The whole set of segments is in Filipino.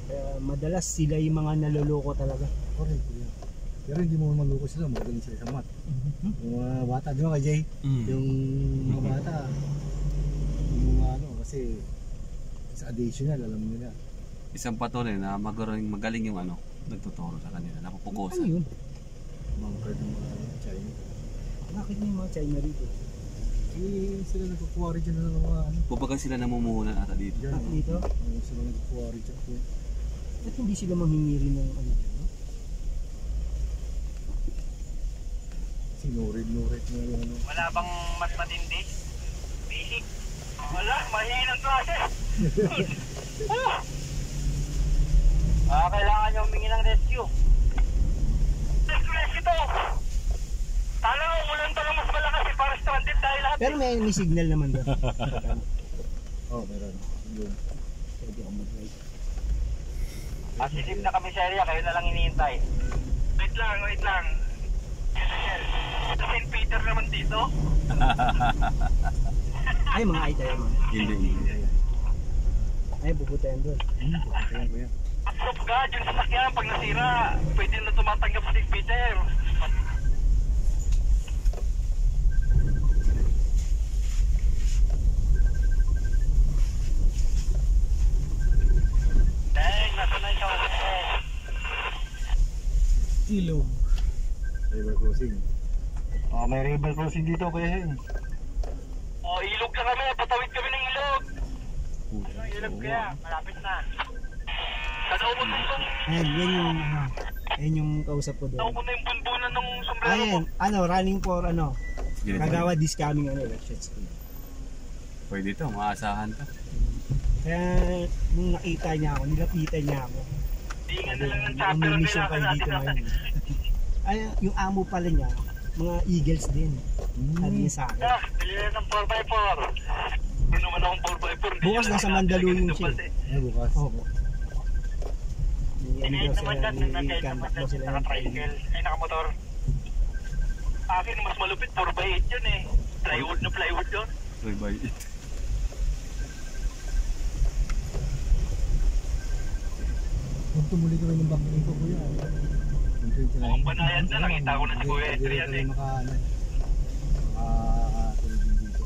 Kaya madalas sila yung mga naloloko talaga. Correct. Pero hindi mo maloko sila, magaling sila sa mat. Yung mga bata, di ba kay Jay? Yung mga bata, yung mga ano, kasi sa additional, alam mo nila. Isang patunay na magaling yung ano, nagtuturo sa kanila, napupukusan. Ano yun? Bunker ng mga China. Bakit may mga China rito? Sila nagkukuwari dyan ng mga ano. Pubaga sila namumuhunan ata dito. Dito? Sila nagkukuwari dyan po. Ba't hindi sila manghingi rin ng ano dyan? Sinurid na yung ano. Wala bang mas matindi? Basic. Wala, mahinang klase. Kailangan nyo humingi ng rescue. Rescue to! Sana umulan pa ng mas malakas para stranded tayo lahat. Pero may signal naman doon. Meron. Yun. Pwede ako mag-ride. Asisim na kami sa area, kayo na lang iniintay. Wait lang. Ito St. Peter naman dito. Ay, mga ay tayo man. Hindi. Ay, bubutayan doon. Bubutayan ko yan. Stop ka, dyan sa sakyan, pag nasira, pwede na tumatanggap sa St. Peter. Dang, nasa na siya ulit Ilog. River crossing. May river crossing dito kaya Heng. Ilog na kami, patawid kami ng ilog. Ilog kaya, malapit na. Kadaupot mo itong... Ayan yung kausap ko doon. Naupot na yung bunbunan ng sombrero mo. Ayan, running for Kagawa this coming election. Pwede ito, maasahan ka. Kaya nung nakita niya ako, nilapitan niya ako. Di nga na lang ng chopper ang mission kayo dito ngayon. Ay, yung amo pala niya, mga Eagles din. Sabi niya sa akin. Bili na ng 4x4. Hindi naman akong 4x4. Bukas nasa Mandaluyong siya. Bukas. Oo. Tinahit naman dyan, nag-contact naman dyan, naka-tricycle, ay naka-motor. Akin, mas malupit, 4x8 yun eh. Plywood na plywood yun. 3x8. Kung tumuli kami ng bangko nito kuya. Ang banayad na, nakita ko na si Kuya Adrian eh. Makatulog din dito.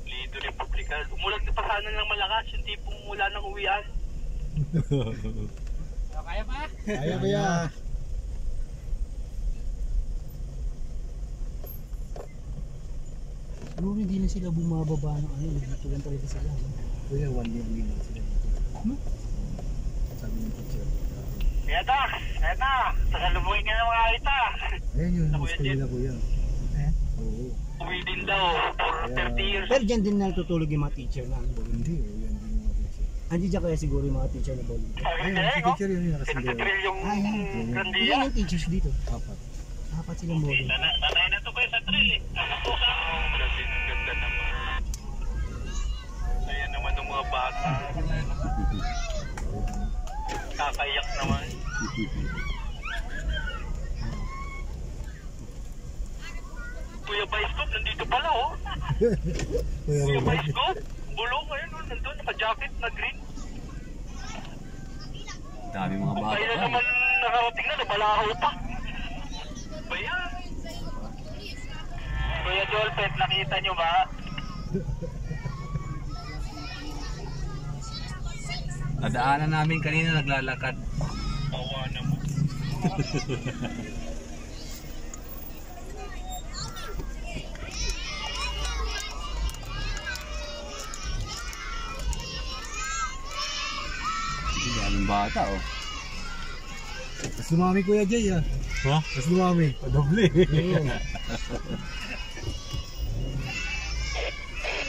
Lido Republika. Umulag na pa sana ng malakas, yung tipong mula ng uwian. Kaya pa? Kaya kuya. Siguro hindi na sila bumababa ng dito lang talaga sila. Kuya, 1 day lang sila dito. Sabi ng teacher. Kaya na, sasalubungin ka ng mga alita. Ayan yun, school nila kuya. Oo. Uwi din daw, for 30 years. Pero dyan din natutulog yung mga teacher na Hindi, yan din yung mga teacher. Andiyan dyan kaya siguro yung mga teacher na bowling. Ayun, si teacher yun yung nakasindi. 30 yung kandiya. Ilan yung teachers dito? 4. Apat silang bowling. Nanay na to kayo sa trail eh. Kasi ganda naman. Ayan naman ng mga bata. Kakaiyak naman. Kuya Bioscope, nandito pala oh. Kuya Bioscope, bulong ngayon oh, nandun, naka-jacket na green. Dami mga bata. Kaya naman nakarating na, nabalahaw pa. Bayan. Kuya Jolpet, nakita nyo ba? Nadaanan namin kanina naglalakad. Tawa naman. Daming bata oh. Mas lumami kuya Jay ha. Ha? Mas lumami. Doble.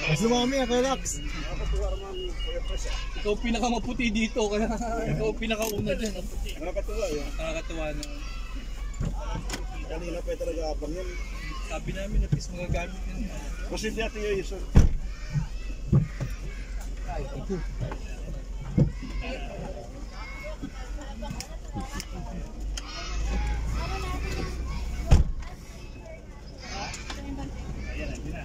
Mas lumami ha, kuya Lax. Ikaw pinakamaputi dito, kaya ikaw pinakauna dyan. Nakakatuwa yun. Nakakatuwa na. Kanina pa talaga abang yan. Sabi namin, at least magagamit yun. Kasi hindi natin yung iso. Ay, ito.